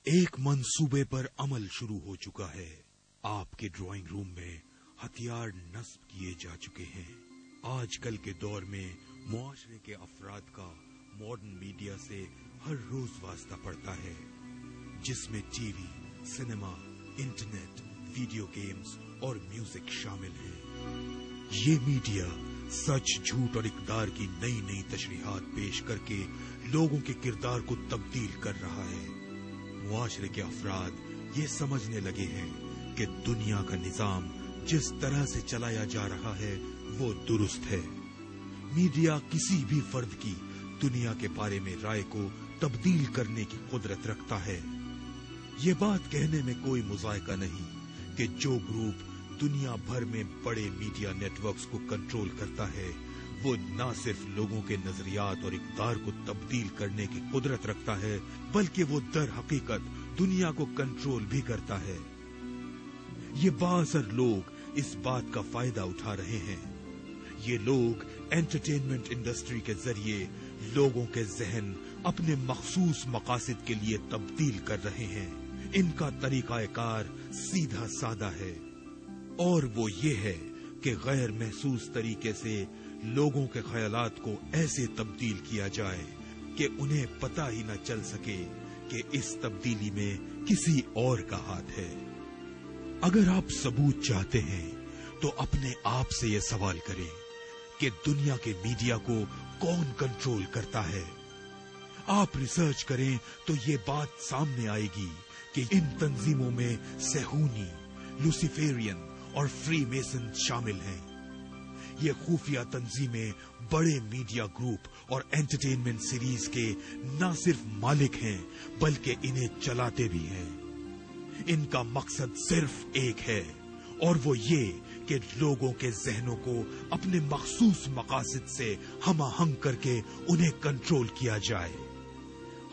एक मंसूबे पर अमल शुरू हो चुका है। आपके ड्राइंग रूम में हथियार नस्ब किए जा चुके हैं। आजकल के दौर में मुआशरे के अफराद का मॉडर्न मीडिया से हर रोज वास्ता पड़ता है, जिसमें TV, cinema, internet, video games और म्यूजिक शामिल है। ये मीडिया सच, झूठ और इक़्तिदार की नई नई तशरीहात पेश करके लोगों के किरदार को तब्दील कर रहा है। मुआशरे के अफराद ये समझने लगे हैं कि दुनिया का निजाम जिस तरह से चलाया जा रहा है वो दुरुस्त है। मीडिया किसी भी फर्द की दुनिया के बारे में राय को तब्दील करने की कुदरत रखता है। ये बात कहने में कोई मुज़ायका नहीं कि जो ग्रुप दुनिया भर में बड़े मीडिया नेटवर्क्स को कंट्रोल करता है वो न सिर्फ लोगों के नजरियात और इक़्तिदार को तब्दील करने की कुदरत रखता है, बल्कि वो दर हकीकत दुनिया को कंट्रोल भी करता है। ये बाअसर लोग इस बात का फायदा उठा रहे हैं। ये लोग एंटरटेनमेंट इंडस्ट्री के जरिए लोगों के जहन अपने मखसूस मकासद के लिए तब्दील कर रहे हैं। इनका तरीकाकार सीधा सादा है और वो ये है कि गैर महसूस तरीके से लोगों के ख्यालात को ऐसे तब्दील किया जाए कि उन्हें पता ही न चल सके कि इस तब्दीली में किसी और का हाथ है। अगर आप सबूत चाहते हैं तो अपने आप से ये सवाल करें कि दुनिया के मीडिया को कौन कंट्रोल करता है। आप रिसर्च करें तो ये बात सामने आएगी कि इन तंजीमों में सेहूनी, लूसीफेरियन और फ्री मेसन शामिल हैं। ये खुफिया तंजीमें बड़े मीडिया ग्रुप और एंटरटेनमेंट सीरीज के न सिर्फ मालिक हैं बल्कि इन्हें चलाते भी हैं। इनका मकसद सिर्फ एक है और वो ये कि लोगों के जहनों को अपने मखसूस मकासद से हमाहंग करके उन्हें कंट्रोल किया जाए।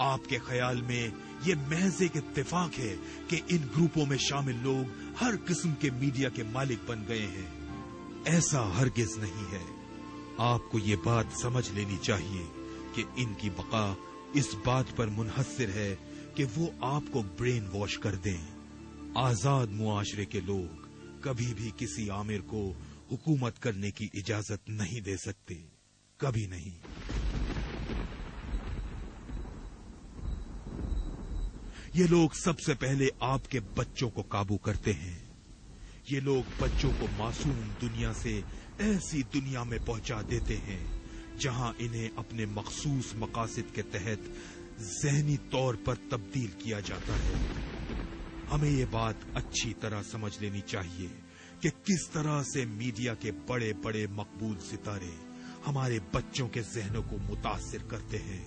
आपके ख्याल में ये महज एक इत्तेफाक है कि इन ग्रुपों में शामिल लोग हर किस्म के मीडिया के मालिक बन गए हैं। ऐसा हरगिज नहीं है। आपको ये बात समझ लेनी चाहिए कि इनकी बका इस बात पर मुनहसर है कि वो आपको ब्रेन वॉश कर दें। आजाद मुआशरे के लोग कभी भी किसी आमिर को हुकूमत करने की इजाजत नहीं दे सकते, कभी नहीं। ये लोग सबसे पहले आपके बच्चों को काबू करते हैं। ये लोग बच्चों को मासूम दुनिया से ऐसी दुनिया में पहुंचा देते हैं जहां इन्हें अपने मखसूस मकासद के तहत ज़हनी तौर पर तब्दील किया जाता है। हमें ये बात अच्छी तरह समझ लेनी चाहिए कि किस तरह से मीडिया के बड़े बड़े मकबूल सितारे हमारे बच्चों के जहनों को मुतासिर करते हैं।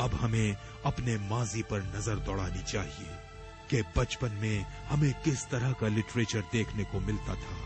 अब हमें अपने माजी पर नजर दौड़ानी चाहिए कि बचपन में हमें किस तरह का लिटरेचर देखने को मिलता था।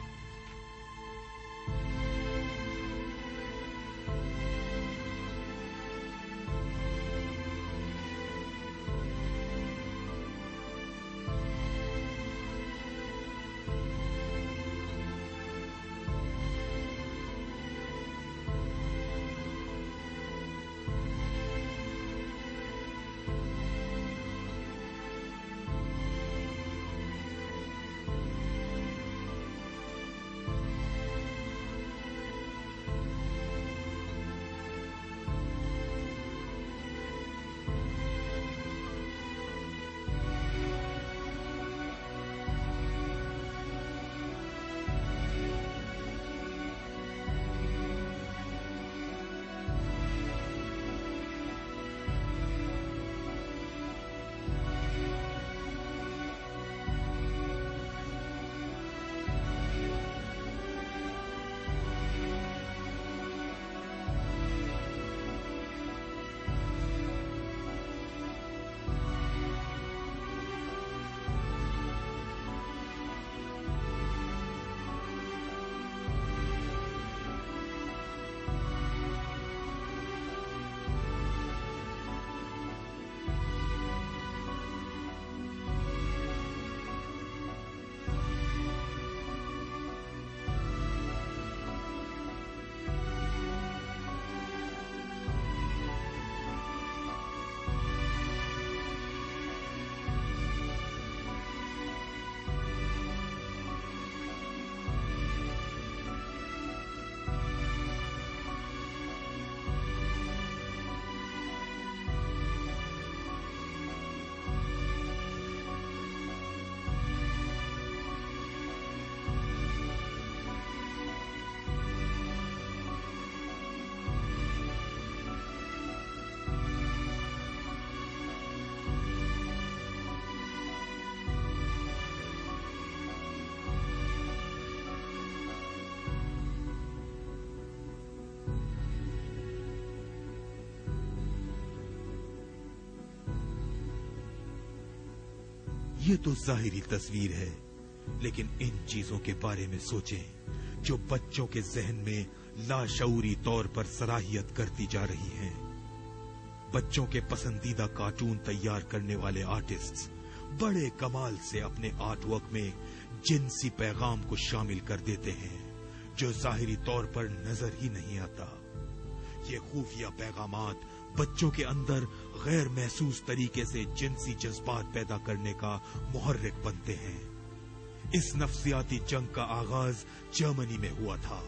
ये तो जाहिरी तस्वीर है, लेकिन इन चीजों के बारे में सोचें जो बच्चों के जहन में लाशऊरी तौर पर सलाहियत करती जा रही हैं। बच्चों के पसंदीदा कार्टून तैयार करने वाले आर्टिस्ट्स बड़े कमाल से अपने आर्टवर्क में जिनसी पैगाम को शामिल कर देते हैं जो जाहिरी तौर पर नजर ही नहीं आता। ये खुफिया पैगामात बच्चों के अंदर गैर महसूस तरीके से जिनसी जज्बात पैदा करने का मुहर्रिक बनते हैं। इस नफ्सियाती जंग का आगाज जर्मनी में हुआ था।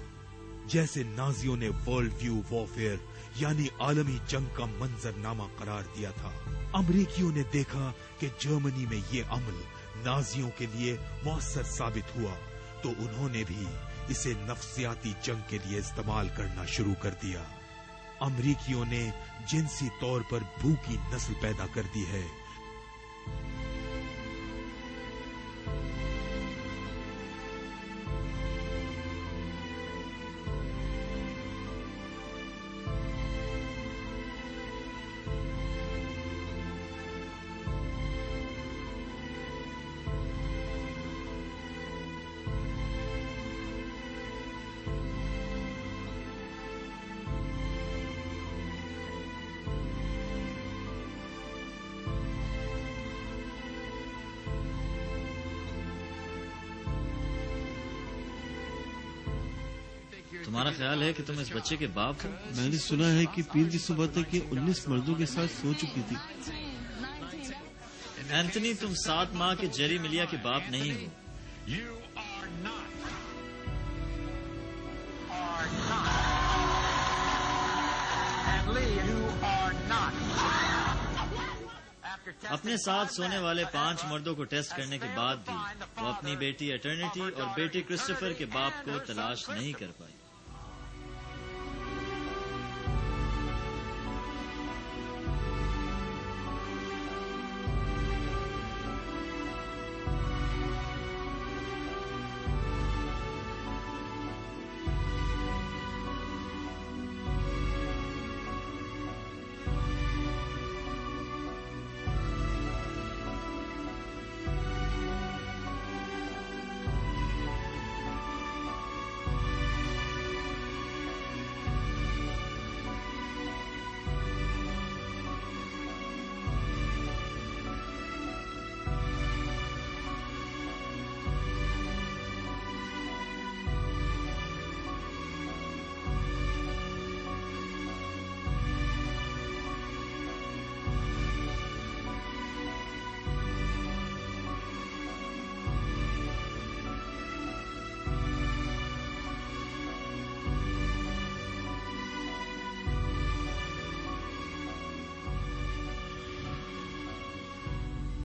जैसे नाजियों ने वर्ल्ड व्यू वॉरफेयर यानी आलमी जंग का मंजरनामा करार दिया था, अमरीकियों ने देखा कि जर्मनी में ये अमल नाजियों के लिए मौसर साबित हुआ, तो उन्होंने भी इसे नफ्सियाती जंग के लिए इस्तेमाल करना शुरू कर दिया। अमरीकियों ने जिनसी तौर पर भूखी नस्ल पैदा कर दी है। तुम्हारा ख्याल है कि तुम इस बच्चे के बाप हो? मैंने सुना है कि पीर की सुबह तक ये 19 मर्दों के साथ सो चुकी थी। एंथनी, तुम 7 माह के जेरी मिलिया के बाप नहीं हो। अपने साथ सोने वाले 5 मर्दों को टेस्ट करने के बाद भी वो अपनी बेटी एटर्निटी और बेटे क्रिस्टोफर के बाप को तलाश नहीं कर पाई।